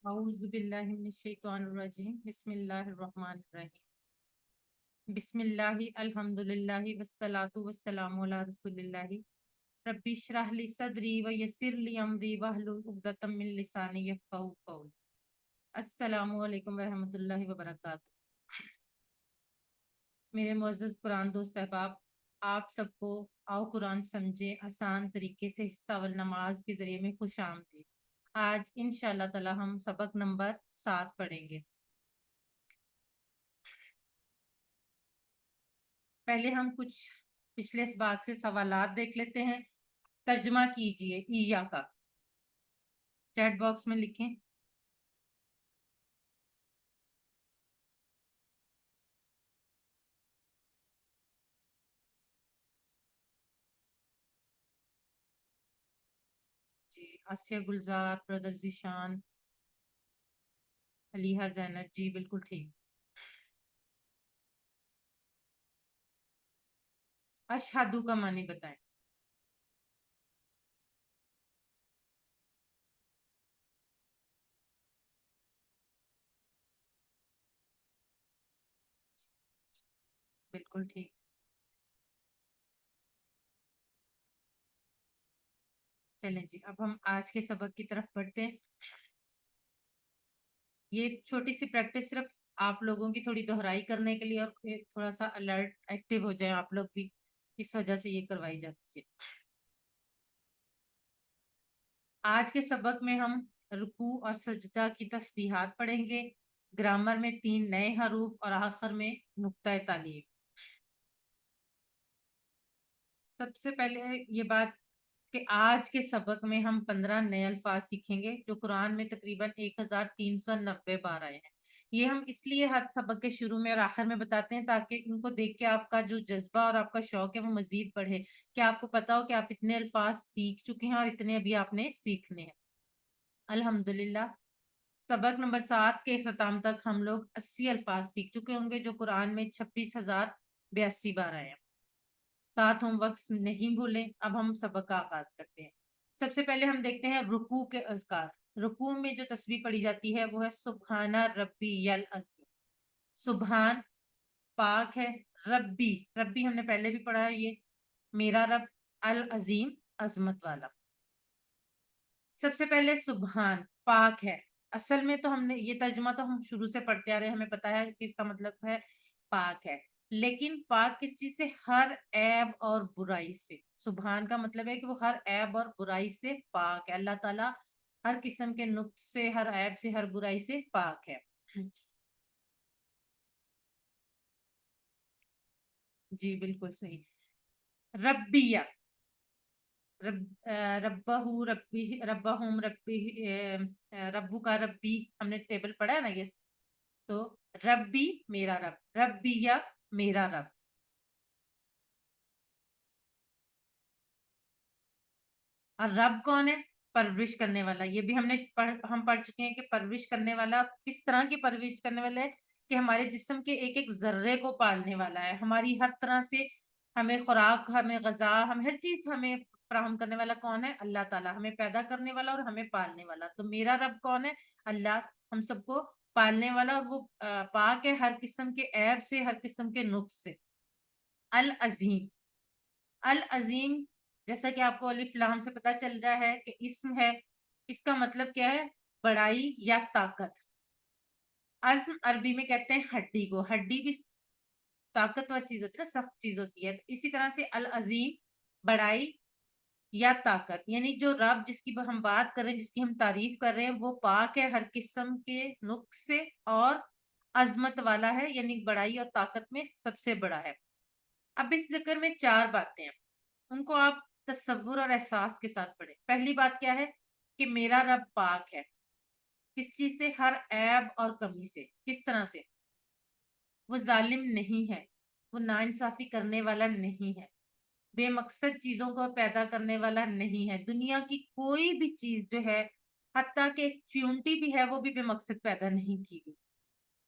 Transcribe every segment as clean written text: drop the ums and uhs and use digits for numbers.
اعوذ باللہ من الشیطان الرجیم بسم اللہ الرحمن الرحیم بسم اللہ الحمدللہ والصلاة والسلام علی رسول اللہ ربی اشرح لی صدری ویسر لی امری واحلل عقدۃ من لسانی یفقہوا قولی۔ السلام علیکم ورحمۃ اللہ وبرکاتہ۔ میرے معزز قرآن دوست احباب، آپ سب کو آؤ قرآن سمجھے آسان طریقے سے حصہ نماز کے ذریعے میں خوش آمدید۔ آج انشاءاللہ تعالی ہم سبق نمبر 7 پڑھیں گے۔ پہلے ہم کچھ پچھلے اسباق سے سوالات دیکھ لیتے ہیں۔ ترجمہ کیجئے اییا کا، چیٹ باکس میں لکھیں۔ جی آسیہ گلزار، برادر ذیشان، علیحہ زینب، جی بالکل ٹھیک۔ اشہدو کا معنی بتائیں۔ بالکل ٹھیک۔ چلیں جی اب ہم آج کے سبق کی طرف بڑھتے ہیں۔ یہ چھوٹی سی پریکٹس صرف آپ لوگوں کی تھوڑی دہرائی کرنے کے لیے اور تھوڑا سا الرٹ ایکٹیو ہو جائیں آپ لوگ بھی، اس وجہ سے یہ کروائی جاتی ہے۔ آج کے سبق میں ہم رکوع اور سجدہ کی تسبیحات پڑھیں گے، گرامر میں 3 نئے حروف اور آخر میں نقطہ تعلیم۔ سب سے پہلے یہ بات کہ آج کے سبق میں ہم 15 نئے الفاظ سیکھیں گے جو قرآن میں تقریباً 1390 بار آئے ہیں۔ یہ ہم اس لیے ہر سبق کے شروع میں اور آخر میں بتاتے ہیں تاکہ ان کو دیکھ کے آپ کا جو جذبہ اور آپ کا شوق ہے وہ مزید بڑھے، کہ آپ کو پتا ہو کہ آپ اتنے الفاظ سیکھ چکے ہیں اور اتنے ابھی آپ نے سیکھنے ہیں۔ الحمدللہ سبق نمبر 7 کے اختتام تک ہم لوگ 80 الفاظ سیکھ چکے ہوں گے جو قرآن میں 26,082 بار آئے ہیں۔ ساتھ ہوم ورکس نہیں بھولیں۔ اب ہم سبق کا آغاز کرتے ہیں۔ سب سے پہلے ہم دیکھتے ہیں رکوع کے اذکار۔ رکوع میں جو تسبیح پڑھی جاتی ہے وہ ہے سبحان ربی العظیم۔ سبحان پاک ہے، ربی ربی ہم نے پہلے بھی پڑھا ہے، یہ میرا رب، العظیم عظمت والا۔ سب سے پہلے سبحان پاک ہے۔ اصل میں تو ہم نے یہ ترجمہ تو ہم شروع سے پڑھتے آ رہے ہیں، ہمیں پتا ہے کہ اس کا مطلب ہے پاک ہے، لیکن پاک کس چیز سے؟ ہر عیب اور برائی سے۔ سبحان کا مطلب ہے کہ وہ ہر عیب اور برائی سے پاک ہے۔ اللہ تعالیٰ ہر قسم کے نقص سے، ہر عیب سے، ہر برائی سے پاک ہے۔ جی بالکل صحیح۔ ربیہ ربہ ربی ربہم ربی ربو کا ربی ہم نے ٹیبل پڑھا ہے نا یہ، تو ربی میرا رب، ربیہ میرا رب۔ اور رب کون ہے؟ پرورش کرنے والا۔ یہ بھی ہم پڑھ چکے ہیں کہ پرورش کرنے والا کس طرح کی پرورش کرنے والا ہے، کہ ہمارے جسم کے ایک ایک ذرے کو پالنے والا ہے، ہماری ہر طرح سے ہمیں خوراک، ہمیں غذا، ہم ہر چیز ہمیں فراہم کرنے والا کون ہے؟ اللہ تعالیٰ، ہمیں پیدا کرنے والا اور ہمیں پالنے والا۔ تو میرا رب کون ہے؟ اللہ، ہم سب کو پالنے والا، اور وہ پاک ہے ہر قسم کے عیب سے، ہر قسم کے نقص سے۔ العظیم، العظیم جیسا کہ آپ کو الف لام سے پتا چل رہا ہے کہ اسم ہے، اس کا مطلب کیا ہے؟ بڑائی یا طاقت۔ عزم عربی میں کہتے ہیں ہڈی کو، ہڈی بھی طاقتور چیز ہوتی ہے نا، سخت چیز ہوتی ہے۔ اسی طرح سے العظیم بڑائی یا طاقت، یعنی جو رب جس کی ہم بات کر رہے ہیں، جس کی ہم تعریف کر رہے ہیں، وہ پاک ہے ہر قسم کے نقص سے اور عظمت والا ہے، یعنی بڑائی اور طاقت میں سب سے بڑا ہے۔ اب اس ذکر میں 4 باتیں ہیں، ان کو آپ تصور اور احساس کے ساتھ پڑھیں۔ پہلی بات کیا ہے؟ کہ میرا رب پاک ہے کس چیز سے؟ ہر عیب اور کمی سے۔ کس طرح سے؟ وہ ظالم نہیں ہے، وہ ناانصافی کرنے والا نہیں ہے، بے مقصد چیزوں کو پیدا کرنے والا نہیں ہے۔ دنیا کی کوئی بھی چیز جو ہے، حتیٰ کہ چیونٹی بھی ہے، وہ بھی بے مقصد پیدا نہیں کی گئی۔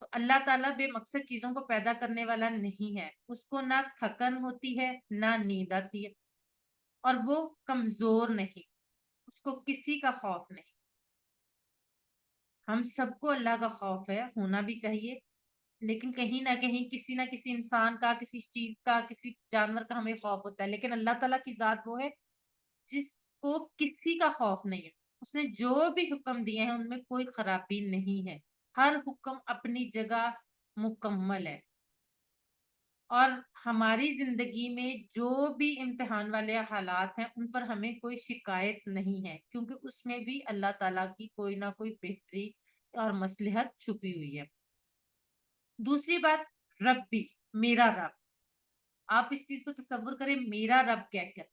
تو اللہ تعالیٰ بے مقصد چیزوں کو پیدا کرنے والا نہیں ہے، اس کو نہ تھکن ہوتی ہے نہ نیند آتی ہے، اور وہ کمزور نہیں، اس کو کسی کا خوف نہیں۔ ہم سب کو اللہ کا خوف ہے، ہونا بھی چاہیے، لیکن کہیں نہ کہیں کسی نہ کسی انسان کا، کسی چیز کا، کسی جانور کا ہمیں خوف ہوتا ہے، لیکن اللہ تعالیٰ کی ذات وہ ہے جس کو کسی کا خوف نہیں ہے. اس نے جو بھی حکم دیے ہیں ان میں کوئی خرابی نہیں ہے. ہر حکم اپنی جگہ مکمل ہے. اور ہماری زندگی میں جو بھی امتحان والے حالات ہیں ان پر ہمیں کوئی شکایت نہیں ہے، کیونکہ اس میں بھی اللہ تعالیٰ کی کوئی نہ کوئی بہتری اور مصلحت چھپی ہوئی ہے. دوسری بات، ربی، میرا رب. آپ اس چیز کو تصور کریں، میرا رب کہہ کر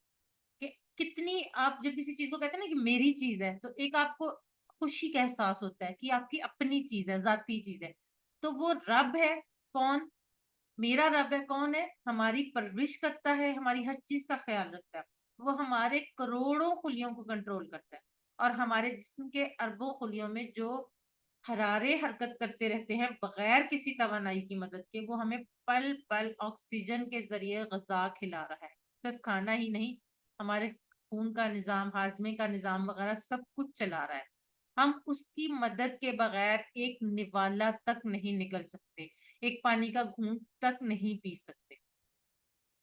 کہ کتنی، آپ جب کسی چیز کو کہتے ہیں نا کہ میری چیز ہے، تو ایک آپ کو خوشی کا احساس ہوتا ہے کہ آپ کی اپنی چیز ہے، ذاتی چیز ہے. تو وہ رب ہے کون؟ میرا رب ہے کون ہے؟ ہماری پرورش کرتا ہے، ہماری ہر چیز کا خیال رکھتا ہے. وہ ہمارے کروڑوں خلیوں کو کنٹرول کرتا ہے، اور ہمارے جسم کے اربوں خلیوں میں جو حرارے حرکت کرتے رہتے ہیں بغیر کسی توانائی کی مدد کے، وہ ہمیں پل پل آکسیجن کے ذریعے غذا کھلا رہا ہے. صرف کھانا ہی نہیں، ہمارے خون کا نظام، ہاضمے کا نظام وغیرہ سب کچھ چلا رہا ہے. ہم اس کی مدد کے بغیر ایک نوالا تک نہیں نکل سکتے، ایک پانی کا گھونٹ تک نہیں پی سکتے.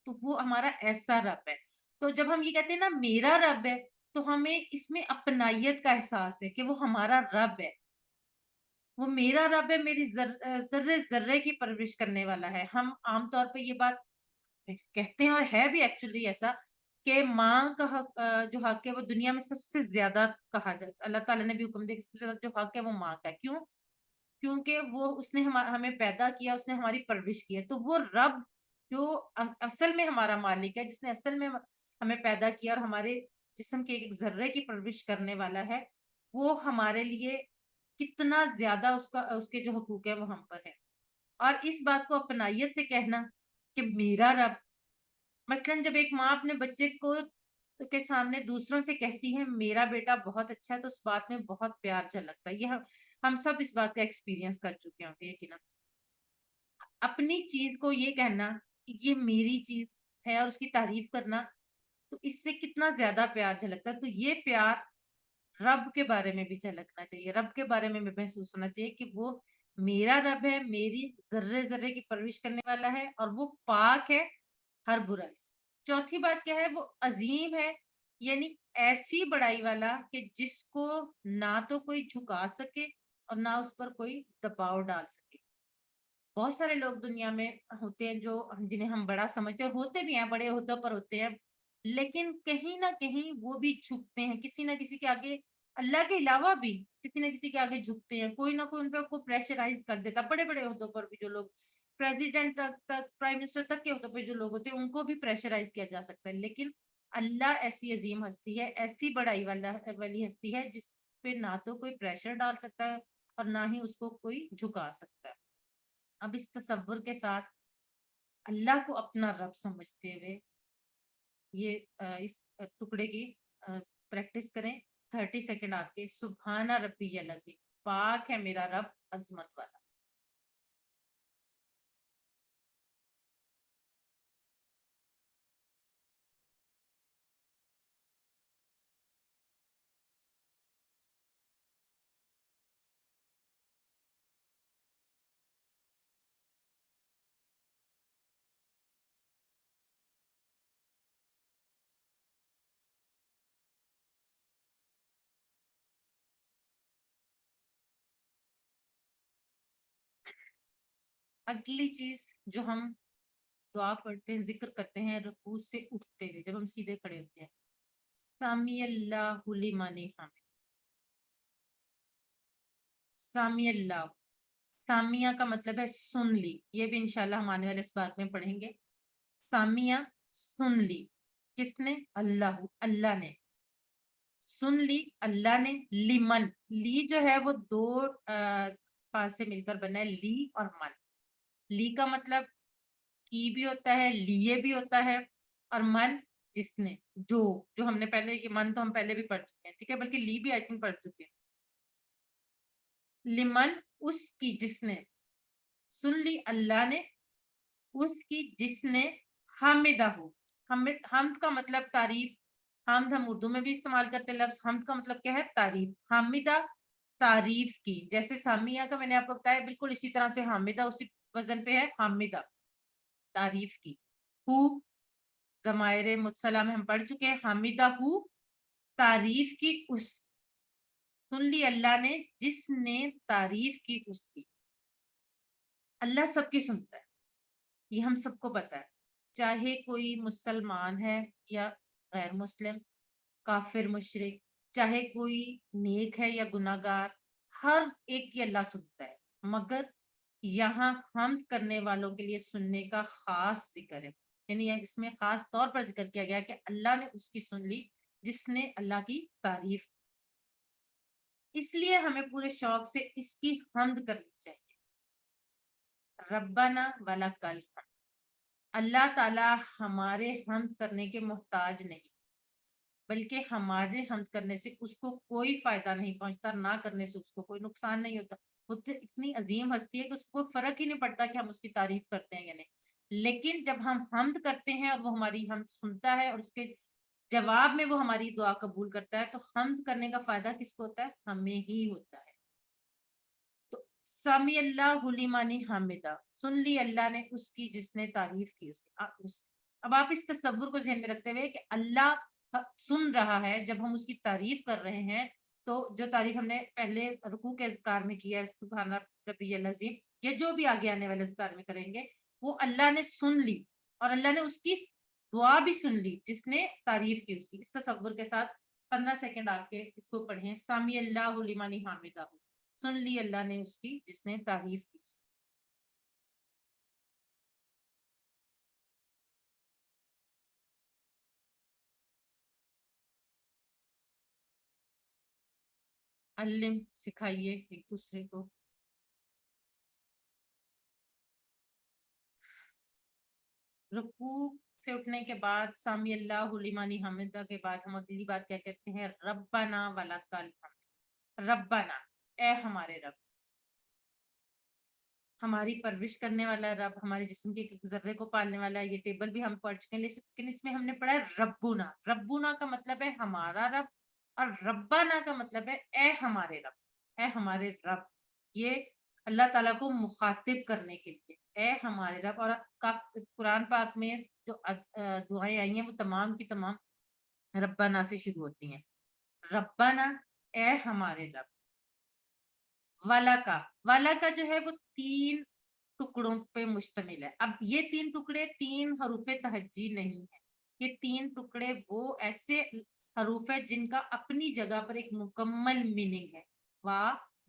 تو وہ ہمارا ایسا رب ہے. تو جب ہم یہ کہتے ہیں نا میرا رب ہے، تو ہمیں اس میں اپنائیت کا احساس ہے کہ وہ ہمارا رب ہے. وہ میرا رب ہے، میری ذرے ذرے کی پرورش کرنے والا ہے. ہم عام طور پہ یہ بات کہتے ہیں، اور ہے بھی ایکچولی ایسا، کہ ماں کا حق، جو حق ہے وہ دنیا میں سب سے زیادہ کہا جاتا ہے. اللہ تعالیٰ نے بھی حکم دیا کہ سب سے زیادہ جو حق ہے وہ ماں کا ہے. کیوں؟ کیونکہ وہ اس نے ہمیں پیدا کیا، اس نے ہماری پرورش کی ہے. تو وہ رب جو اصل میں ہمارا مالک ہے، جس نے اصل میں ہمیں پیدا کیا اور ہمارے جسم کے ایک ذرے کی پرورش کرنے والا ہے، وہ ہمارے لیے کتنا زیادہ اس کے جو حقوق ہیں وہ ہم پر ہے. اور اس بات کو اپنائیت سے کہنا کہ میرا رب، مثلاً جب ایک ماں اپنے بچے کو کے سامنے دوسروں سے کہتی ہے میرا بیٹا بہت اچھا ہے، تو اس بات میں بہت پیار جھلکتا ہے. یہ ہم سب اس بات کا ایکسپیرینس کر چکے ہوں گے یقینا. اپنی چیز کو یہ کہنا کہ یہ میری چیز ہے اور اس کی تعریف کرنا، تو اس سے کتنا زیادہ پیار جھلکتا ہے. تو یہ پیار رب کے بارے میں بھی جھلکنا چاہیے، رب کے بارے میں بھی محسوس ہونا چاہیے کہ وہ میرا رب ہے، میری ذرے ذرے کی پرورش کرنے والا ہے، اور وہ پاک ہے ہر برائی سے. چوتھی بات کیا ہے؟ وہ عظیم ہے، یعنی ایسی بڑائی والا کہ جس کو نہ تو کوئی جھکا سکے اور نہ اس پر کوئی دباؤ ڈال سکے. بہت سارے لوگ دنیا میں ہوتے ہیں جو جنہیں ہم بڑا سمجھتے ہیں، ہوتے بھی ہیں، بڑے عہدوں پر ہوتے ہیں، لیکن کہیں نہ کہیں وہ بھی جھکتے ہیں کسی نہ کسی کے آگے. اللہ کے علاوہ بھی کسی نہ کسی کے آگے جھکتے ہیں. کوئی نہ کوئی ان پہ کو پریشرائز کر دیتا. بڑے بڑے عہدوں پر بھی جو لوگ، پریزیڈنٹ تک پرائم منسٹر تک کے عہدوں پہ جو لوگ ہوتے ہیں، ان کو بھی پریشرائز کیا جا سکتا ہے. لیکن اللہ ایسی عظیم ہستی ہے، ایسی بڑائی والی ہستی ہے جس پہ نہ تو کوئی پریشر ڈال سکتا ہے اور نہ ہی اس کو کوئی جھکا سکتا ہے. اب اس تصور کے ساتھ اللہ کو اپنا رب سمجھتے ہوئے یہ اس ٹکڑے کی پریکٹس کریں. 30 سیکنڈ آپ کے. سبحانہ ربی العظیم، پاک ہے میرا رب عظمت والا. اگلی چیز جو ہم دعا پڑھتے ہیں، ذکر کرتے ہیں رکوع سے اٹھتے ہوئے، جب ہم سیدھے کھڑے ہوتے ہیں، سامی اللہ لمن حمد. سامی اللہ، سامیہ کا مطلب ہے سن لی. یہ بھی انشاءاللہ ہم آنے والے اس بات میں پڑھیں گے. سامیہ، سن لی. کس نے؟ اللہ، اللہ نے سن لی. اللہ نے. لیمن، لی جو ہے وہ دو پاس سے مل کر بنا ہے، لی اور من. لی کا مطلب کی بھی ہوتا ہے، لیے بھی ہوتا ہے، اور من جس نے، جو ہم نے پہلے، یہ من تو ہم پہلے بھی پڑھ چکے ہیں، ٹھیک ہے، بلکہ لی بھی آئی تھنک پڑھ چکے ہیں. لمن، اس کی جس نے. سن لی اللہ نے اس کی جس نے. حامدہ ہو. حمد کا مطلب تعریف. حمد ہم اردو میں بھی استعمال کرتے ہیں، لفظ حمد کا مطلب کیا ہے؟ تعریف. حامدہ تعریف کی. جیسے سامیہ کا میں نے آپ کو بتایا بالکل اسی طرح سے حامدہ اسی وزن پہ ہے حامدہ تعریف کی. ہو ضمائر متصلہ میں ہم پڑھ چکے ہیں. حامدہ ہو تعریف کی اس. سن لی اللہ نے جس نے تعریف کی اس کی. اللہ سب کی سنتا ہے یہ ہم سب کو پتا ہے چاہے کوئی مسلمان ہے یا غیر مسلم کافر مشرک چاہے کوئی نیک ہے یا گناہگار ہر ایک کی اللہ سنتا ہے مگر یہاں حمد کرنے والوں کے لیے سننے کا خاص ذکر ہے یعنی اس میں خاص طور پر ذکر کیا گیا کہ اللہ نے اس کی سن لی جس نے اللہ کی تعریف کی. اس لیے ہمیں پورے شوق سے اس کی حمد کرنی چاہیے. ربنا ولکل الحمد. اللہ تعالی ہمارے حمد کرنے کے محتاج نہیں بلکہ ہمارے حمد کرنے سے اس کو کوئی فائدہ نہیں پہنچتا نہ کرنے سے اس کو کوئی نقصان نہیں ہوتا. وہ تو اتنی عظیم ہستی ہے کہ اس کو فرق ہی نہیں پڑتا کہ ہم اس کی تعریف کرتے ہیں یا نہیں. لیکن جب ہم حمد کرتے ہیں اور وہ ہماری حمد سنتا ہے اور اس کے جواب میں وہ ہماری دعا قبول کرتا ہے تو حمد کرنے کا فائدہ کس کو ہوتا ہے ہمیں ہی ہوتا ہے. تو سمی اللہ لمن حمدہ سن لی اللہ نے اس کی جس نے تعریف کی اب آپ اس تصور کو ذہن میں رکھتے ہوئے کہ اللہ سن رہا ہے جب ہم اس کی تعریف کر رہے ہیں تو جو تعریف ہم نے پہلے رکوع کے اذکار میں کیا ہے سبحان ربی العظیم یا جو بھی آگے آنے والے اذکار میں کریں گے وہ اللہ نے سن لی اور اللہ نے اس کی دعا بھی سن لی جس نے تعریف کی اس کی. اس تصور کے ساتھ 15 سیکنڈ آپ کے اس کو پڑھیں. سامی اللہ لمن حمدہ سن لی اللہ نے اس کی جس نے تعریف کی. علم سکھائیے ایک دوسرے کو. رکوع سے اٹھنے کے بعد سامی اللہ لمن حمدہ کے بعد ہم اگلی بات کیا کہتے ہیں ربنا ولکل الحمد. ربنا اے ہمارے رب ہماری پرورش کرنے والا رب ہمارے جسم کے ایک ذرے کو پالنے والا ہے. یہ ٹیبل بھی ہم پڑھ چکے ہیں لیکن اس میں ہم نے پڑھا ہے ربنا. ربنا کا مطلب ہے ہمارا رب اور ربنا کا مطلب ہے اے ہمارے رب اے ہمارے رب. یہ اللہ تعالیٰ کو مخاطب کرنے کے لیے اے ہمارے رب. اور قرآن پاک میں جو دعائیں آئی ہیں وہ تمام کی تمام ربنا سے شروع ہوتی ہیں. ربنا اے ہمارے رب. والا کا جو ہے وہ 3 ٹکڑوں پہ مشتمل ہے. اب یہ 3 ٹکڑے 3 حروف تہجی نہیں ہے. یہ 3 ٹکڑے وہ ایسے حروف ہے جن کا اپنی جگہ پر ایک مکمل میننگ ہے. وا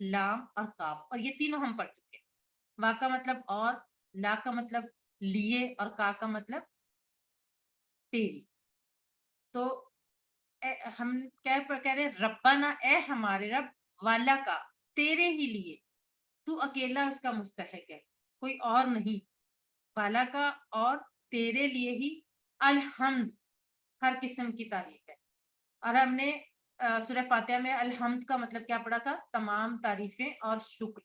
لام اور کاف اور یہ تینوں ہم پڑھ چکے ہیں. وا کا مطلب اور لا کا مطلب لیے اور کا مطلب تیری. تو ہم کیا کہہ رہے ہیں ربنا اے ہمارے رب والا کا تیرے ہی لیے تو اکیلا اس کا مستحق ہے کوئی اور نہیں. والا کا اور تیرے لیے ہی الحمد ہر قسم کی تعریف ہے. اور ہم نے سورہ فاتحہ میں الحمد کا مطلب کیا پڑھا تھا تمام تعریفیں اور شکر.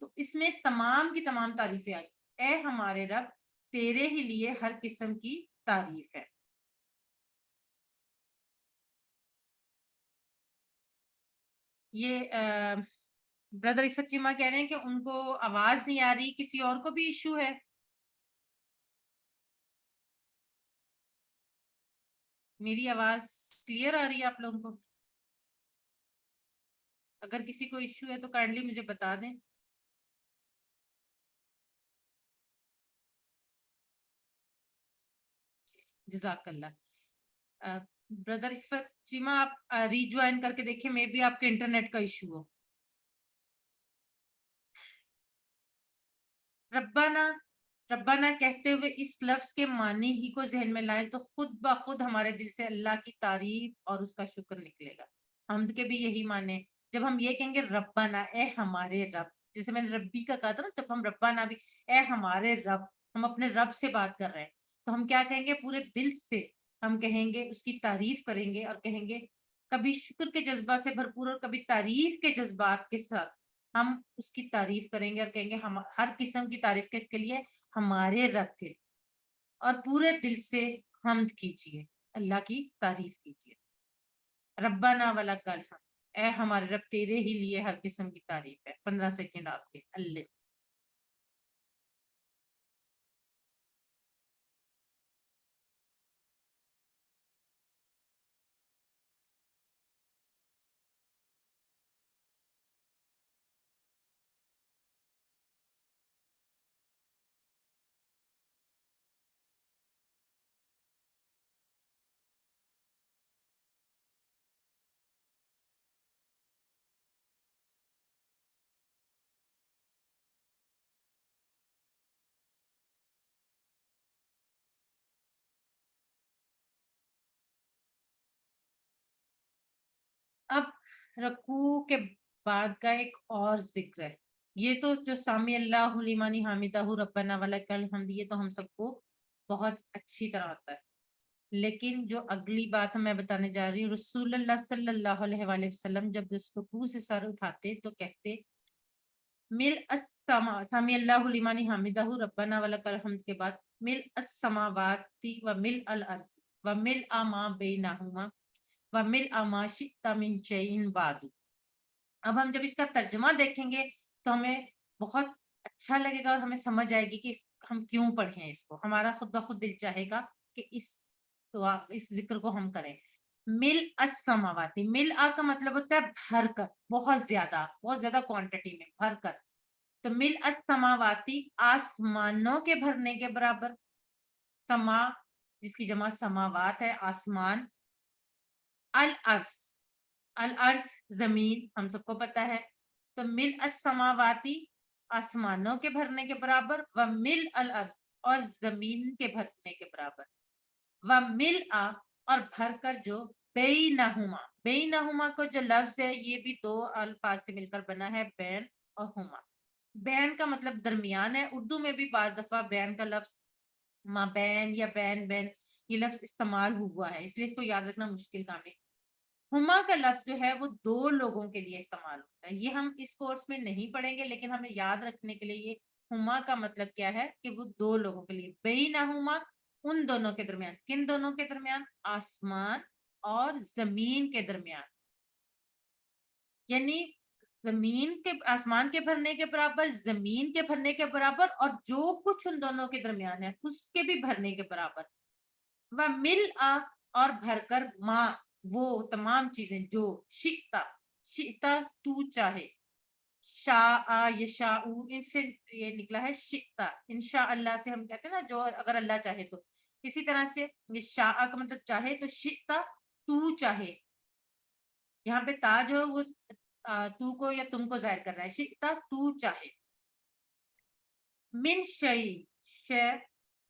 تو اس میں تمام کی تمام تعریفیں آ گئی. اے ہمارے رب تیرے ہی لیے ہر قسم کی تعریف ہے. یہ بردر عفت چیمہ کہہ رہے ہیں کہ ان کو آواز نہیں آ رہی کسی اور کو بھی ایشو ہے. میری آواز کلیئر آ رہی ہے آپ لوگوں کو؟ اگر کسی کو ایشو ہے تو کائنڈلی مجھے بتا دیں. جزاک اللہ. بردر عفت چیمہ آپ ری جوائن کر کے دیکھیں مے بی آپ کے انٹرنیٹ کا ایشو ہو. ربنا ربنا کہتے ہوئے اس لفظ کے معنی ہی کو ذہن میں لائیں تو خود بخود ہمارے دل سے اللہ کی تعریف اور اس کا شکر نکلے گا. حمد کے بھی یہی معنی. جب ہم یہ کہیں گے ربنا اے ہمارے رب جیسے میں نے ربی کا کہا تھا نا جب ہم ربنا بھی اے ہمارے رب ہم اپنے رب سے بات کر رہے ہیں تو ہم کیا کہیں گے پورے دل سے ہم کہیں گے اس کی تعریف کریں گے اور کہیں گے کبھی شکر کے جذبات سے بھرپور اور کبھی تعریف کے جذبات کے ساتھ ہم اس کی تعریف کریں گے اور کہیں گے ہم ہر قسم کی تعریف کس کے لیے ہمارے رب کے. اور پورے دل سے حمد کیجیے اللہ کی تعریف کیجیے. ربنا ولک الحمد. اے ہمارے رب تیرے ہی لیے ہر قسم کی تعریف ہے. 15 سیکنڈ آپ کے. اللہ. اب رکوع کے بعد کا ایک اور ذکر ہے. یہ تو جو سامی اللہ لمن حمدہ ربنا ولک الحمد یہ تو ہم سب کو بہت اچھی طرح آتا ہے. لیکن جو اگلی بات میں بتانے جا رہی ہوں، رسول اللہ صلی اللہ علیہ وآلہ وسلم جب اس رکوع سے سر اٹھاتے تو کہتے مل السما سامی اللہ لمن حمدہ ربنا ولک الحمد کے بعد مل السماوات و مل الارض و مل ما بینہما وَمِلْءَ مَا شِئْتَ مِنْ شَيْءٍ بَعْدُ. اب ہم جب اس کا ترجمہ دیکھیں گے تو ہمیں بہت اچھا لگے گا اور ہمیں سمجھ آئے گی کہ ہم کیوں پڑھیں اس کو. ہمارا خود بخود دل چاہے گا کہ اس ذکر کو ہم کریں. مل السماواتی، مل کا مطلب ہوتا ہے بھر کر، بہت زیادہ کوانٹٹی میں بھر کر. تو مل السماواتی آسمانوں کے بھرنے کے برابر. سما جس کی جمع سماوات ہے، آسمان. الارض، الارض زمین ہم سب کو پتا ہے. تو مل السماواتی آسمانوں کے بھرنے کے برابر، و مل الارض اور زمین کے بھرنے کے برابر، و مل اور بھر کر جو بینہما. بینہما کو جو لفظ ہے یہ بھی دو الفاظ سے مل کر بنا ہے، بین اور ہما. بین کا مطلب درمیان ہے. اردو میں بھی بعض دفعہ بین کا لفظ ماں بین یا بین بین یہ لفظ استعمال ہوا ہے، اس لیے اس کو یاد رکھنا مشکل کام نہیں. ہما کا لفظ جو ہے وہ دو لوگوں کے لیے استعمال ہوتا ہے. یہ ہم اس کورس میں نہیں پڑھیں گے لیکن ہمیں یاد رکھنے کے لیے یہ ہما کا مطلب کیا ہے کہ وہ دو لوگوں کے لیے. بینہما ان دونوں کے درمیان. کن دونوں کے درمیان؟ آسمان اور زمین کے درمیان. یعنی زمین کے آسمان کے بھرنے کے برابر، زمین کے بھرنے کے برابر، اور جو کچھ ان دونوں کے درمیان ہے اس کے بھی بھرنے کے برابر. وہ مل اور بھر کر ماں وہ تمام چیزیں جو شئتا، شئتا تو چاہے، شاء یشاء ان سے یہ نکلا ہے شئتا. انشاء اللہ سے ہم کہتے ہیں نا جو اگر اللہ چاہے تو. اسی طرح سے یہ شاء کا مطلب چاہے، تو شئتا تو چاہے. یہاں پہ تا جو ہے وہ تو کو یا تم کو ظاہر کر رہا ہے. شئتا تو چاہے. من شیء، شے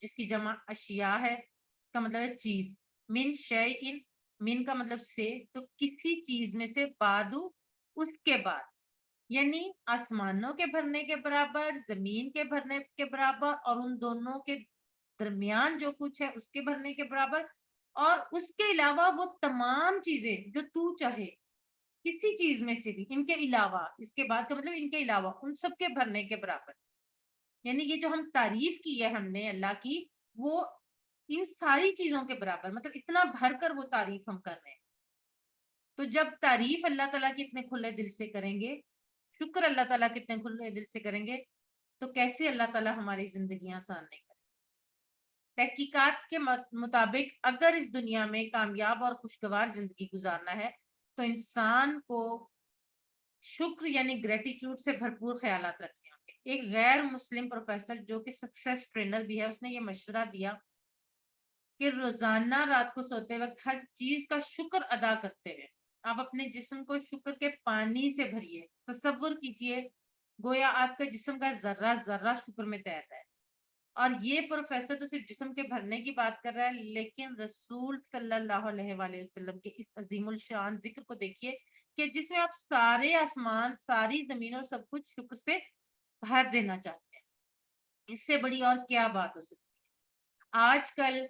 جس کی جمع اشیاء ہے، اس کا مطلب ہے چیز. من شیء، من کا مطلب سے، تو کسی چیز میں سے، بعدو اس کے بعد. یعنی آسمانوں کے بھرنے کے برابر، زمین کے بھرنے کے برابر، اور ان دونوں کے درمیان جو کچھ ہے اس کے بھرنے کے برابر، اور اس کے علاوہ وہ تمام چیزیں جو تو چاہے کسی چیز میں سے بھی، ان کے علاوہ، اس کے بعد کا مطلب ان کے علاوہ، ان سب کے بھرنے کے برابر. یعنی یہ جو ہم تعریف کی ہے ہم نے اللہ کی، وہ ان ساری چیزوں کے برابر، مطلب اتنا بھر کر وہ تعریف ہم کر رہے ہیں. تو جب تعریف اللہ تعالیٰ کی اتنے کھلے دل سے کریں گے، شکر اللہ تعالیٰ کے اتنے کھلے دل سے کریں گے، تو کیسے اللہ تعالیٰ ہماری زندگیاں آسان نہیں کرے. تحقیقات کے مطابق اگر اس دنیا میں کامیاب اور خوشگوار زندگی گزارنا ہے تو انسان کو شکر یعنی گریٹیچیوڈ سے بھرپور خیالات رکھنے ہوں گے. ایک غیر مسلم پروفیسر جو کہ سکسیس ٹرینر بھی ہے، اس نے یہ مشورہ دیا کہ روزانہ رات کو سوتے وقت ہر چیز کا شکر ادا کرتے ہوئے آپ اپنے جسم کو شکر کے پانی سے بھریے. تصور کیجئے گویا آپ کا جسم کا ذرہ ذرہ شکر میں تہتا ہے. اور یہ پروفیسر تو صرف جسم کے بھرنے کی بات کر رہا ہے، لیکن رسول صلی اللہ علیہ وآلہ وسلم کے اس عظیم الشان ذکر کو دیکھیے کہ جس میں آپ سارے آسمان، ساری زمین اور سب کچھ شکر سے بھر دینا چاہتے ہیں. اس سے بڑی اور کیا بات ہو سکتی ہے. آج کل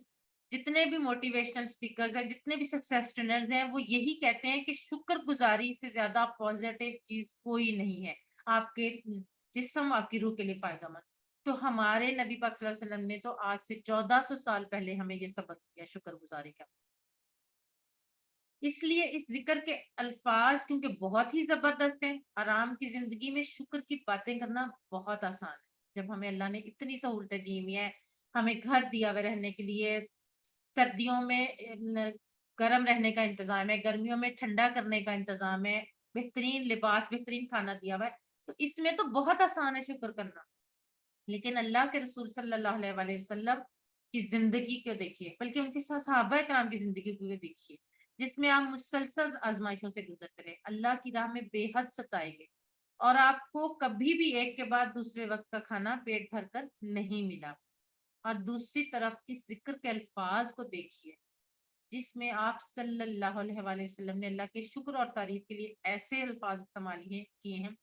جتنے بھی موٹیویشنل سپیکرز ہیں، جتنے بھی سکسیس ٹرینرز ہیں، وہ یہی کہتے ہیں کہ شکر گزاری سے زیادہ پازیٹیو چیز کوئی نہیں ہے آپ کے جسم، آپ کی روح کے لیے فائدہ مند. تو ہمارے نبی پاک صلی اللہ علیہ وسلم نے تو آج سے 1400 سال پہلے ہمیں یہ سبق دیا شکر گزاری کا. اس لیے اس ذکر کے الفاظ کیونکہ بہت ہی زبردست ہیں، آرام کی زندگی میں شکر کی باتیں کرنا بہت آسان ہے۔ جب ہمیں اللہ نے اتنی سہولتیں دی ہوئی ہیں، ہمیں گھر دیا ہوا رہنے کے لیے، سردیوں میں گرم رہنے کا انتظام ہے، گرمیوں میں ٹھنڈا کرنے کا انتظام ہے، بہترین لباس، بہترین کھانا دیا ہوا ہے، تو اس میں تو بہت آسان ہے شکر کرنا۔ لیکن اللہ کے رسول صلی اللہ علیہ وآلہ وسلم کی زندگی کو دیکھیے، بلکہ ان کے صحابہ کرام کی زندگی کو دیکھیے، جس میں آپ مسلسل آزمائشوں سے گزرتے رہے، اللہ کی راہ میں بے حد ستائے گئے، اور آپ کو کبھی بھی ایک کے بعد دوسرے وقت کا کھانا پیٹ بھر کر نہیں ملا۔ اور دوسری طرف اس ذکر کے الفاظ کو دیکھیے، جس میں آپ صلی اللہ علیہ وآلہ وسلم نے اللہ کے شکر اور تعریف کے لیے ایسے الفاظ استعمال کیے ہیں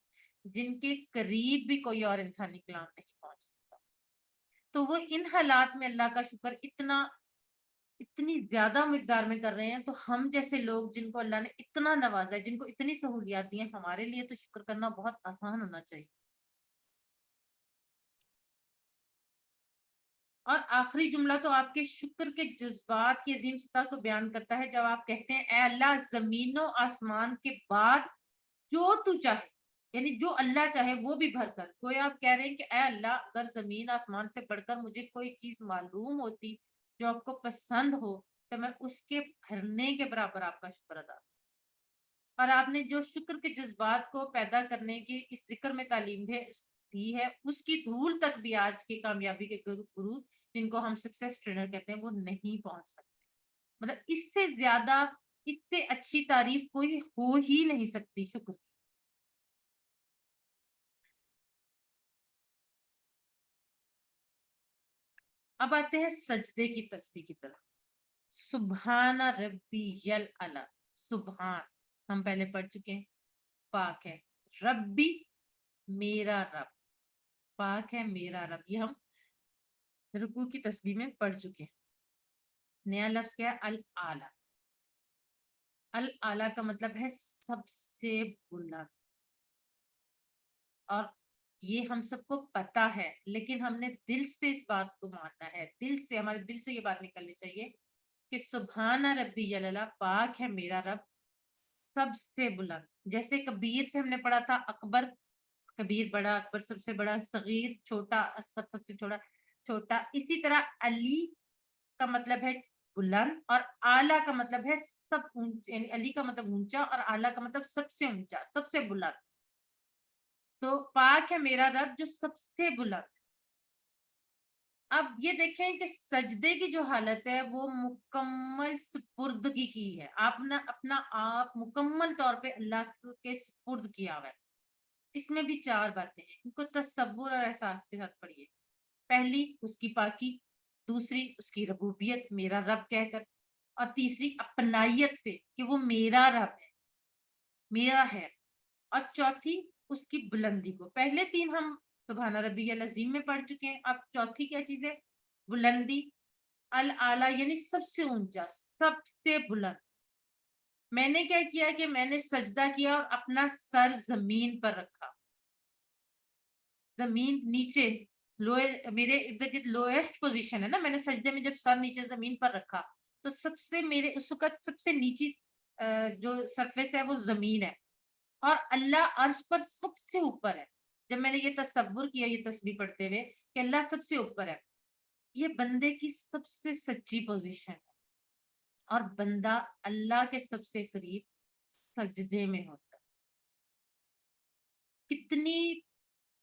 جن کے قریب بھی کوئی اور انسانی کلام نہیں پہنچ سکتا۔ تو وہ ان حالات میں اللہ کا شکر اتنی زیادہ مقدار میں کر رہے ہیں، تو ہم جیسے لوگ جن کو اللہ نے اتنا نوازا ہے، جن کو اتنی سہولیات دی ہیں، ہمارے لیے تو شکر کرنا بہت آسان ہونا چاہیے۔ اور آخری جملہ تو آپ کے شکر کے جذبات کی عظیم سطح کو بیان کرتا ہے، جب آپ کہتے ہیں اے اللہ، زمین و آسمان کے بعد جو تو چاہے، یعنی جو اللہ چاہے وہ بھی بھر کر، کوئی آپ کہہ رہے ہیں کہ اے اللہ، اگر زمین آسمان سے بڑھ کر مجھے کوئی چیز معلوم ہوتی جو آپ کو پسند ہو، تو میں اس کے بھرنے کے برابر آپ کا شکر ادا۔ اور آپ نے جو شکر کے جذبات کو پیدا کرنے کی اس ذکر میں تعلیم دی ہے، اس کی دھول تک بھی آج کی کامیابی کے گرو جن کو ہم سکسیس ٹرینر کہتے ہیں، وہ نہیں پہنچ سکتے۔ مطلب اس سے زیادہ، اس سے اچھی تعریف کوئی ہو ہی نہیں سکتی شکر کی۔ اب آتے ہیں سجدے کی تسبیح کی طرف۔ سبحان ربی یل اعلی، سبحان ہم پہلے پڑھ چکے ہیں، پاک ہے، ربی میرا رب، پاک ہے میرا رب، یہ ہم رکوع کی تسبیح میں پڑھ چکے ہیں۔ نیا لفظ کیا ہے؟ العالی۔ العالی کا مطلب ہے سب سے بلند، اور یہ ہم سب کو پتا ہے، لیکن ہم نے دل سے اس بات کو ماننا ہے، دل سے، ہمارے دل سے یہ بات نکلنی چاہیے کہ سبحان ربی جلالہ، پاک ہے میرا رب سب سے بلند۔ جیسے کبیر سے ہم نے پڑھا تھا اکبر، کبیر بڑا، اکبر سب سے بڑا، صغیر چھوٹا، اکبر سب سے چھوٹا چھوٹا، اسی طرح علی کا مطلب ہے بلند، اور اعلیٰ کا مطلب ہے سب یعنی علی کا مطلب اونچا، اور اعلیٰ کا مطلب سب سے اونچا، سب سے بلند۔ تو پاک ہے میرا رب جو سب سے بلند۔ اب یہ دیکھیں کہ سجدے کی جو حالت ہے وہ مکمل سپردگی کی ہے، آپ نے اپنا آپ مکمل طور پہ اللہ کے سپرد کیا ہوا ہے۔ اس میں بھی چار باتیں ہیں، ان کو تصور اور احساس کے ساتھ پڑھیے۔ پہلی اس کی پاکی، دوسری اس کی ربوبیت میرا رب کہہ کر، اور تیسری اپنائیت سے کہ وہ میرا رب ہے، میرا ہے، اور چوتھی اس کی بلندی کو۔ پہلے تین ہم سبحان ربی العظیم میں پڑھ چکے ہیں، اب چوتھی کیا چیز ہے؟ بلندی، العالی یعنی سب سے اونچا، سب سے بلند۔ میں نے کیا کیا کہ میں نے سجدہ کیا اور اپنا سر زمین پر رکھا، زمین نیچے، میرے ارد گرد لوئسٹ پوزیشن ہے نا، میں نے سجدے میں جب سر نیچے زمین پر رکھا تو سب سے میرے اس وقت سب سے نیچی جو سرفیس ہے وہ زمین ہے، اور اللہ عرش پر سب سے اوپر ہے۔ جب میں نے یہ تصور کیا یہ تسبیح پڑھتے ہوئے کہ اللہ سب سے اوپر ہے، یہ بندے کی سب سے سچی پوزیشن ہے، اور بندہ اللہ کے سب سے قریب سجدے میں ہوتا ہے۔ کتنی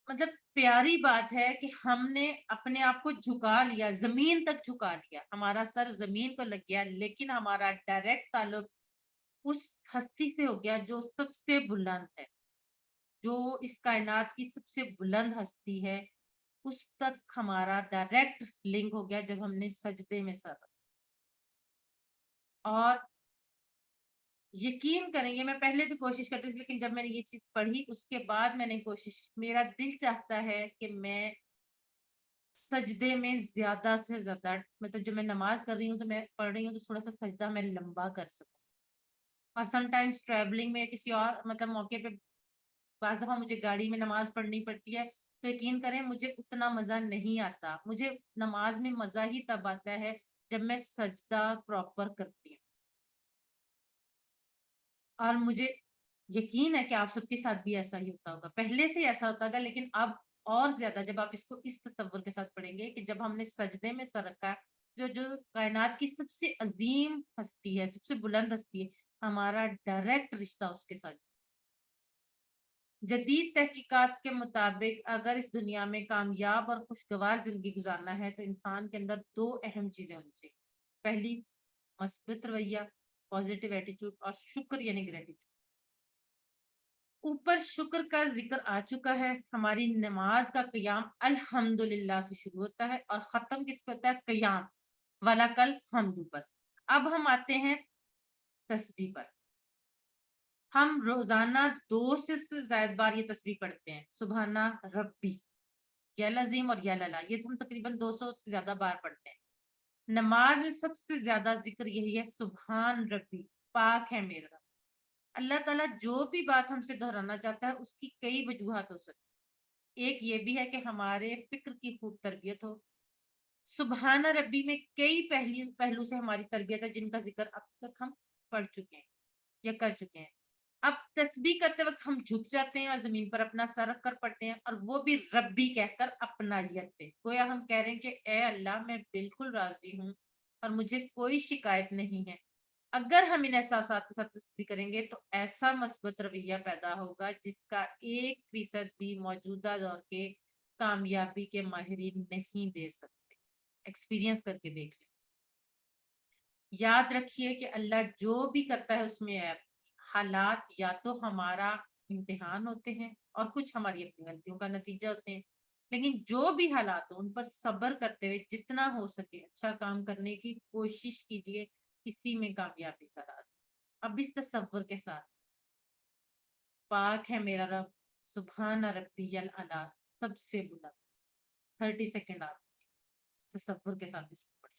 مطلب پیاری بات ہے کہ ہم نے اپنے آپ کو جھکا لیا، زمین تک جھکا لیا، ہمارا سر زمین کو لگ گیا، لیکن ہمارا ڈائریکٹ تعلق اس ہستی سے ہو گیا جو سب سے بلند ہے، جو اس کائنات کی سب سے بلند ہستی ہے، اس تک ہمارا ڈائریکٹ لنک ہو گیا جب ہم نے سجدے میں سر رکھا۔ اور یقین کریں گے، میں پہلے بھی کوشش کرتی تھی، لیکن جب میں نے یہ چیز پڑھی اس کے بعد میں نے کوشش، میرا دل چاہتا ہے کہ میں سجدے میں زیادہ سے زیادہ، مطلب جب میں نماز کر رہی ہوں تو میں پڑھ رہی ہوں تو تھوڑا سا سجدہ میں لمبا کر سکوں، اور سم ٹائمز ٹریولنگ میں کسی اور مطلب موقع پہ بعض دفعہ مجھے گاڑی میں نماز پڑھنی پڑتی ہے، تو یقین کریں مجھے اتنا مزہ نہیں آتا، مجھے نماز میں مزہ ہی تب آتا ہے جب میں سجدہ پراپر کرتی ہوں۔ اور مجھے یقین ہے کہ آپ سب کے ساتھ بھی ایسا ہی ہوتا ہوگا، پہلے سے ایسا ہوتا ہوگا، لیکن اب اور زیادہ جب آپ اس کو اس تصور کے ساتھ پڑھیں گے کہ جب ہم نے سجدے میں سر رکھا ہے، جو کائنات کی سب سے عظیم ہستی ہے، سب سے بلند ہستی ہے، ہمارا ڈائریکٹ رشتہ اس کے ساتھ۔ جدید تحقیقات کے مطابق اگر اس دنیا میں کامیاب اور خوشگوار زندگی گزارنا ہے تو انسان کے اندر دو اہم چیزیں ہونی چاہیے۔ پہلی، مثبت رویہ، پازیٹیو ایٹیٹیوڈ، اور شکر یعنی گریٹیٹیوڈ۔ اوپر شکر کا ذکر آ چکا ہے، ہماری نماز کا قیام الحمدللہ سے شروع ہوتا ہے اور ختم کس پہ ہوتا ہے؟ قیام والا کل حمد پر۔ اب ہم آتے ہیں تسبیح پر۔ ہم روزانہ 2 سے زائد بار یہ تسبیح پڑھتے ہیں، سبحانہ ربی، یا العظیم اور یا اللہ، یہ ہم تقریباً 200 سے زیادہ بار پڑھتے ہیں۔ نماز میں سب سے زیادہ ذکر یہی ہے، سبحان ربی، پاک ہے میرا رب۔ اللہ تعالیٰ جو بھی بات ہم سے دہرانا چاہتا ہے اس کی کئی وجوہات ہو سکتی ہیں۔ ایک یہ بھی ہے کہ ہمارے فکر کی خوب تربیت ہو۔ سبحانہ ربی میں کئی پہلو سے ہماری تربیت ہے جن کا ذکر اب تک ہم پڑھ چکے ہیں یا کر چکے ہیں۔ اب تسبیح کرتے وقت ہم جھک جاتے ہیں اور زمین پر اپنا سر رکھ کر پڑھتے ہیں، اور وہ بھی ربی کہہ کر اپنائیت سے، گویا ہم کہہ رہے ہیں کہ اے اللہ میں بالکل راضی ہوں اور مجھے کوئی شکایت نہیں ہے۔ اگر ہم ان احساسات کے ساتھ تسبیح کریں گے تو ایسا مثبت رویہ پیدا ہوگا جس کا 1% بھی موجودہ دور کے کامیابی کے ماہرین نہیں دے سکتے۔ ایکسپیرینس کر کے دیکھ لیں۔ یاد رکھیے کہ اللہ جو بھی کرتا ہے اس میں حالات یا تو ہمارا امتحان ہوتے ہیں اور کچھ ہماری اپنی غلطیوں کا نتیجہ ہوتے ہیں، لیکن جو بھی حالات ہو ان پر صبر کرتے ہوئے جتنا ہو سکے اچھا کام کرنے کی کوشش کیجیے، اسی میں کامیابی کا راز۔ اب اس تصور کے ساتھ، پاک ہے میرا رب، سبحان ربی الاعلی، سب سے بلند، 30 سیکنڈ آپ اس تصور کے ساتھ اس کو پڑھیے۔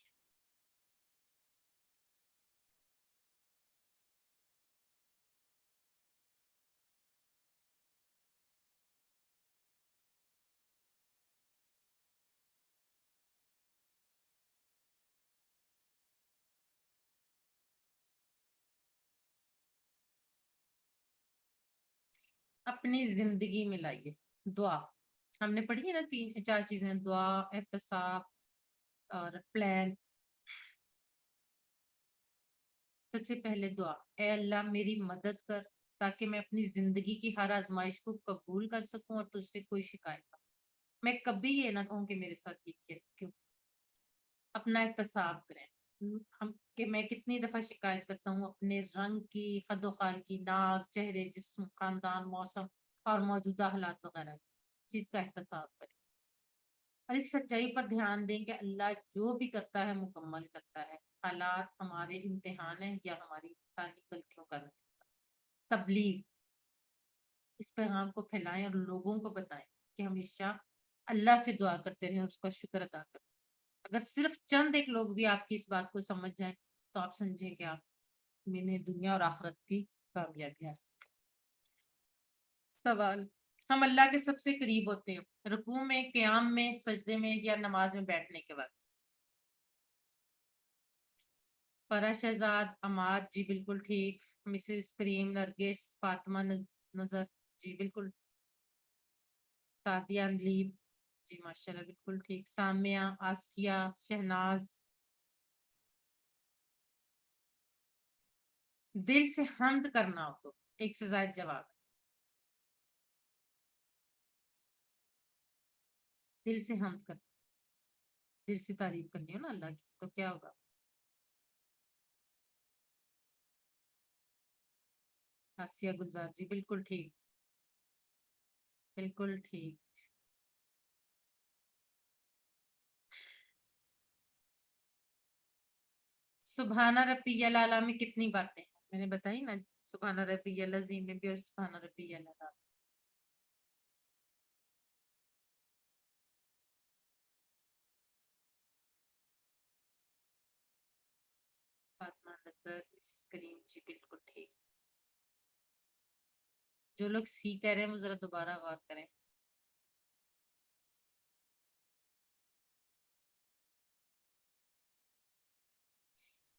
اپنی زندگی میں لائیے دعا۔ ہم نے پڑھی ہے نا 3 4 چیزیں، دعا، احتساب اور پلان۔ سب سے پہلے دعا، اے اللہ میری مدد کر تاکہ میں اپنی زندگی کی ہر آزمائش کو قبول کر سکوں اور تجھ سے کوئی شکایت نہ ہو۔ میں کبھی یہ نہ کہوں کہ میرے ساتھ یہ کیوں۔ اپنا احتساب کریں، ہم کہ میں کتنی دفعہ شکایت کرتا ہوں اپنے رنگ کی، خد و خال کی، ناک، چہرے، جسم، خاندان، موسم اور موجودہ حالات وغیرہ کی، چیز کا احتساب کریں اور اس سچائی پر دھیان دیں کہ اللہ جو بھی کرتا ہے مکمل کرتا ہے۔ حالات ہمارے امتحان ہیں یا ہماری انسانی غلطیوں کا نتیجہ۔ تبلیغ، اس پیغام کو پھیلائیں اور لوگوں کو بتائیں کہ ہمیشہ اللہ سے دعا کرتے رہیں اور اس کا شکر ادا کریں۔ اگر صرف چند ایک لوگ بھی آپ کی اس بات کو سمجھ جائیں تو آپ سمجھیں کہ آپ میں نے دنیا اور آخرت کی کامیابی حاصل کی۔ سوال، ہم اللہ کے سب سے قریب ہوتے ہیں رکوع میں، قیام میں، سجدے میں یا نماز میں بیٹھنے کے بعد؟ فرا شہزاد، عماد جی بالکل ٹھیک، مسز کریم، نرگس، فاطمہ، نظر جی بالکل، سعدیہ انجلیم جی ماشاءاللہ بالکل ٹھیک، سامیہ، آسیہ، شہناز۔ دل سے حمد کرنا ہو تو 1 سے زائد جواب۔ دل سے حمد کرنا، دل سے تعریف کرنی ہو نا اللہ کی تو کیا ہوگا؟ آسیہ گلزار جی بالکل ٹھیک، بالکل ٹھیک۔ سبحانہ ربی الاعلیٰ میں کتنی باتیں ہیں میں نے بتائی نا، سبحانہ ربی العظیم میں بھی اور سبحانہ ربی الاعلیٰ۔ فاطمہ، نظر، مسز کریم جی بالکل ٹھیک۔ جو لوگ سی کہہ رہے ہیں وہ ذرا دوبارہ غور کریں۔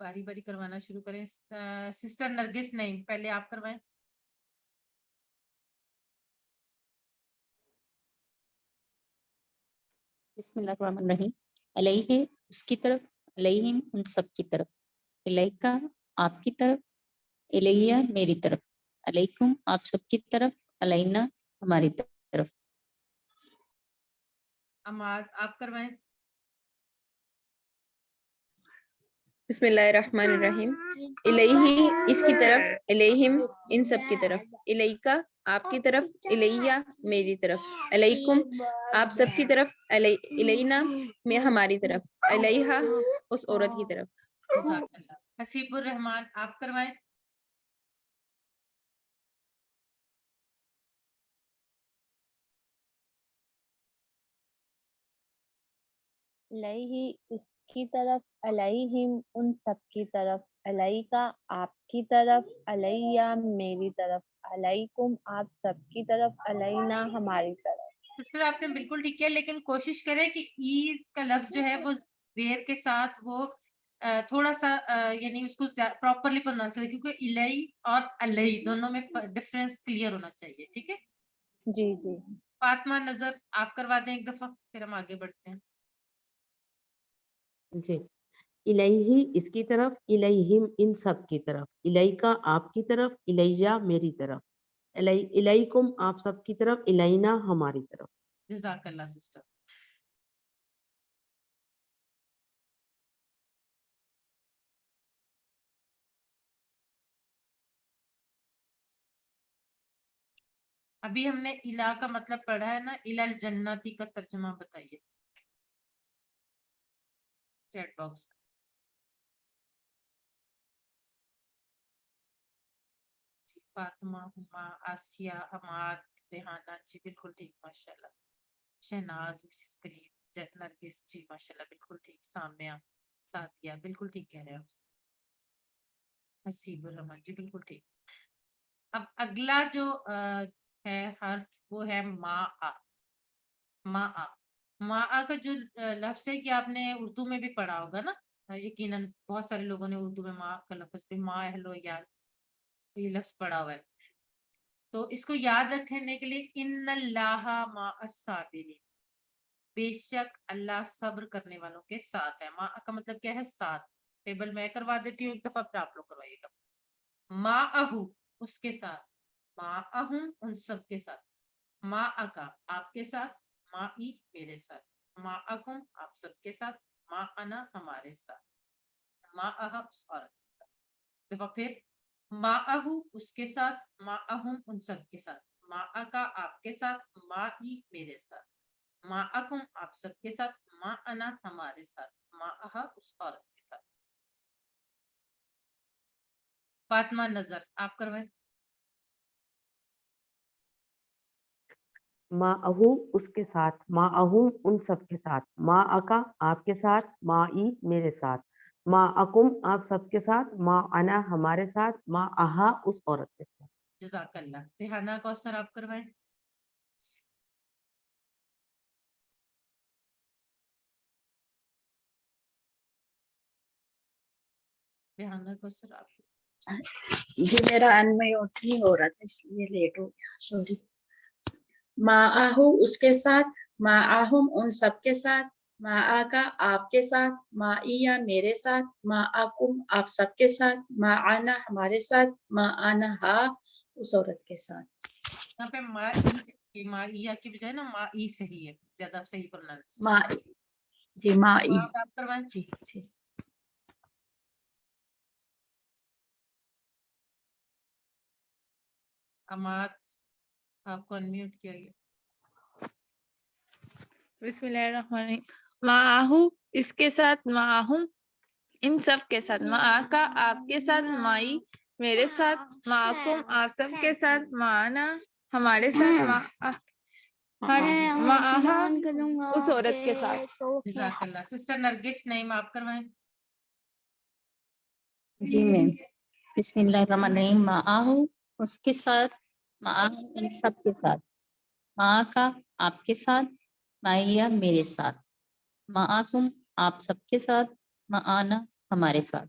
باری باری کروانا شروع کریں. سسٹر نرگس نہیں, پہلے آپ کروائیں. بسم اللہ الرحمن الرحیم. علیہ اس کی طرف, علیہم ان سب کی طرف, الیکا آپ کی طرف, الیہ میری طرف, علیکم آپ سب کی طرف, علینا ہماری طرف. عماد آپ کروائیں. بسم اللہ الرحمن الرحیم. الیہ اس کی طرف, الیہم ان سب کی طرف, الیکا آپ کی طرف, الیہ میری طرف, علیکم آپ سب کی طرف, الینا میں ہماری طرف, علیہا اس عورت کی طرف. جزاک اللہ. حسیب الرحمان آپ کروائیں. علیہ اس کی طرف, علیہم ان سب کی طرف, علیکا آپ کی طرف, علیہ میری طرف, علیکم آپ سب کی طرف, علینا ہماری طرف. سسٹر آپ نے بالکل ٹھیک کیا, لیکن کوشش کریں کہ عید کا لفظ جو ہے وہ زیر کے ساتھ وہ تھوڑا سا یعنی اس کو پراپرلی پروناؤنس کریں, کیونکہ الی اور علی دونوں میں ڈفرینس کلیئر ہونا چاہیے. ٹھیک ہے. جی جی. فاطمہ نظر آپ کروا دیں ایک دفعہ, پھر ہم آگے بڑھتے ہیں. جی. الیہ اس کی طرف, الیہم ان سب کی طرف, الیکا آپ کی طرف, الیہ میری طرف, الیکم آپ سب کی طرف, الینا ہماری طرف. جزاک اللہ سسٹر. ابھی ہم نے الا کا مطلب پڑھا ہے نا, الا الجنتی کا ترجمہ بتائیے چیٹ باکس میں. فاطمہ, ہما, آسیہ, حماد, ریحانہ, جی بالکل ٹھیک ماشاء اللہ. شہناز, مسز کریم, نرگس, جی ماشاء اللہ بالکل ٹھیک. سامیہ, ساتھیہ بالکل ٹھیک کہہ رہے ہیں آپ. حسیب الرحمان جی بالکل ٹھیک. اب اگلا جو ہے حرف وہ ہے ما. ما کا جو لفظ ہے کہ آپ نے اردو میں بھی پڑھا ہوگا نا, یقیناً بہت سارے لوگوں نے اردو میں ما کا لفظ بھی ما اہلو یاد یہ لفظ پڑھا ہوا ہے. تو اس کو یاد رکھنے کے لیے ان اللہ ما الصابرین, بے شک اللہ صبر کرنے والوں کے ساتھ ہے. ما کا مطلب کیا ہے ساتھ. ٹیبل میں کروا دیتی ہوں ایک دفعہ, پھر آپ لوگ کروائیے گا. ما اہو اس کے ساتھ, ما اہم ان سب کے ساتھ, ما اکا آپ کے ساتھ, ما ای میرے ساتھ, ما اکم آپ سب کے ساتھ, ما انا ہمارے ساتھ, ما اہا اس عورت کے ساتھ. دفعہ پھر ما اہو اس کے ساتھ, ما اہم ان سب کے ساتھ, ما اکا آپ کے ساتھ, ما ای میرے ساتھ, ما اکم آپ سب کے ساتھ, ما انا ہمارے ساتھ, ما اہا اس عورت کے ساتھ. فاطمہ نظر آپ کروائیں. ما اہو اس کے ساتھ, ما اہم ان سب کے ساتھ, ما اکا آپ کے ساتھ, ما ای میرے ساتھ, ما اکم آپ سب کے ساتھ, ما انا ہمارے ساتھ, ما اہا اس عورت کے ساتھ. جزاک اللہ. ریحانہ کوثر آپ کروائیں. ریحانہ کوثر آپ. جی میرا انمیوٹ نہیں ہو رہا تھا اس لیے لیٹ ہو گیا, سوری. ما آہو اس کے ساتھ, ما آہم ان سب کے ساتھ, ما آکا آپ کے ساتھ, ما ایا میرے ساتھ, ما آکم آپ سب کے ساتھ, ما آنا ہمارے ساتھ, ما آنا ہا اس عورت کے ساتھ. یہاں پہ ما ای, ما ایا کی بجائے نا ما ای صحیح ہے, زیادہ صحیح پروننس. ما جی ما ای. آپ کروائیں. جی جی. اماد آپ کو انمیوٹ کیا گیا. بسم اللہ الرحمن الرحیم. معاہو اس کے ساتھ, معاہم ان سب کے ساتھ, معاکا آپ کے ساتھ, مائی میرے ساتھ, معاکم آپ سب کے ساتھ, معانا ہمارے ساتھ, معاہا اس عورت کے ساتھ. جزاک اللہ. سسٹر نرگس نعیم آپ کروائیں. جی میم. بسم اللہ الرحمن الرحیم. ما آہو اس کے ساتھ, ما آہم ان سب کے ساتھ, ما کا آپ کے ساتھ, مایا میرے ساتھ, ما آکم آپ سب کے ساتھ, ما آنا ہمارے ساتھ.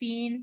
3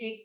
1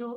2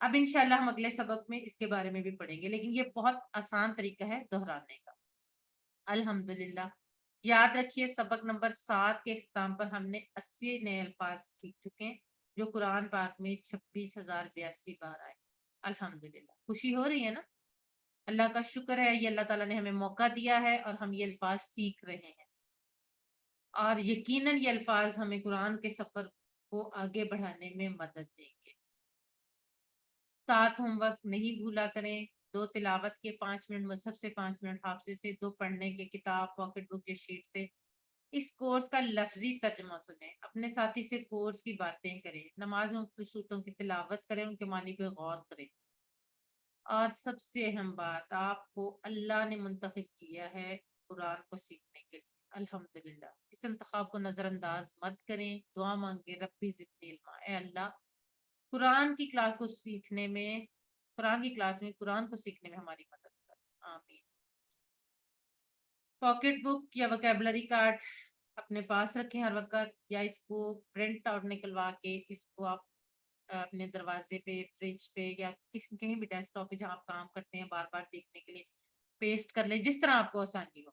اب انشاءاللہ ہم اگلے سبق میں اس کے بارے میں بھی پڑھیں گے، لیکن یہ بہت آسان طریقہ ہے دہرانے کا۔ الحمدللہ، یاد رکھیے سبق نمبر 7 کے اختتام پر ہم نے 80 نئے الفاظ سیکھ چکے ہیں جو قرآن پاک میں 26,082 بار آئے۔ الحمدللہ، خوشی ہو رہی ہے نا؟ اللہ کا شکر ہے، یہ اللہ تعالیٰ نے ہمیں موقع دیا ہے اور ہم یہ الفاظ سیکھ رہے ہیں، اور یقیناً یہ الفاظ ہمیں قرآن کے سفر کو آگے بڑھانے میں مدد دیں گے۔ 7 ہوم ورک نہیں بھولا کریں، 2 تلاوت کے 5 منٹ، مذہب سے 5 منٹ، حافظے سے 2 پڑھنے کے، کتاب، پاکٹ بک یا شیٹ سے۔ اس کورس کا لفظی ترجمہ سنیں، اپنے ساتھی سے کورس کی باتیں کریں، نماز میں مختلف صورتوں کی تلاوت کریں، ان کے معنی پہ غور کریں، اور سب سے اہم بات، آپ کو اللہ نے منتخب کیا ہے قرآن کو سیکھنے کے لیے۔ الحمدللہ، اس انتخاب کو نظر انداز مت کریں، دعا مانگے، ربی زدنی علما، اے اللہ قرآن کی کلاس کو سیکھنے میں، قرآن کی کلاس میں قرآن کو سیکھنے میں ہماری مدد کر۔ آمین۔ پاکٹ بک یا وکیبلری کارڈ اپنے پاس رکھیں ہر وقت، یا اس کو پرنٹ آؤٹ نکلوا کے اس کو آپ اپنے دروازے پہ، فریج پہ، یا کہیں بھی ڈیسک ٹاپ پہ جہاں آپ کام کرتے ہیں بار بار دیکھنے کے لیے پیسٹ کر لیں، جس طرح آپ کو آسانی ہو۔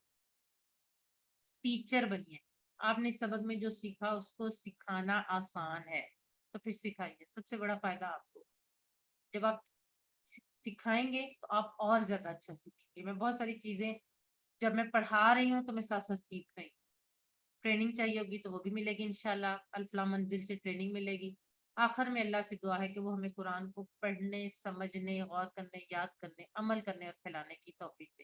ٹیچر بنیے، آپ نے اس سبق میں جو سیکھا اس کو سکھانا آسان ہے تو پھر سکھائیے، سب سے بڑا فائدہ آپ کو۔ جب آپ سکھائیں گے تو آپ اور زیادہ اچھا سیکھیں گے۔ میں بہت ساری چیزیں جب میں پڑھا رہی ہوں تو میں ساتھ ساتھ سیکھ رہی ہوں۔ ٹریننگ چاہیے ہوگی تو وہ بھی ملے گی انشاءاللہ، الفلاح منزل سے ٹریننگ ملے گی۔ آخر میں اللہ سے دعا ہے کہ وہ ہمیں قرآن کو پڑھنے، سمجھنے، غور کرنے، یاد کرنے، عمل کرنے اور پھیلانے کی توفیق دے۔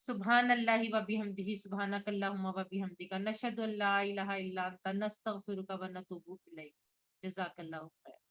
سبحان اللہ و بحمدہ، سبحانک اللہم و بحمدک، نشہد ان لا الہ الا انت، نستغفرک و نتوب الیک۔ جزاک اللہ خیر۔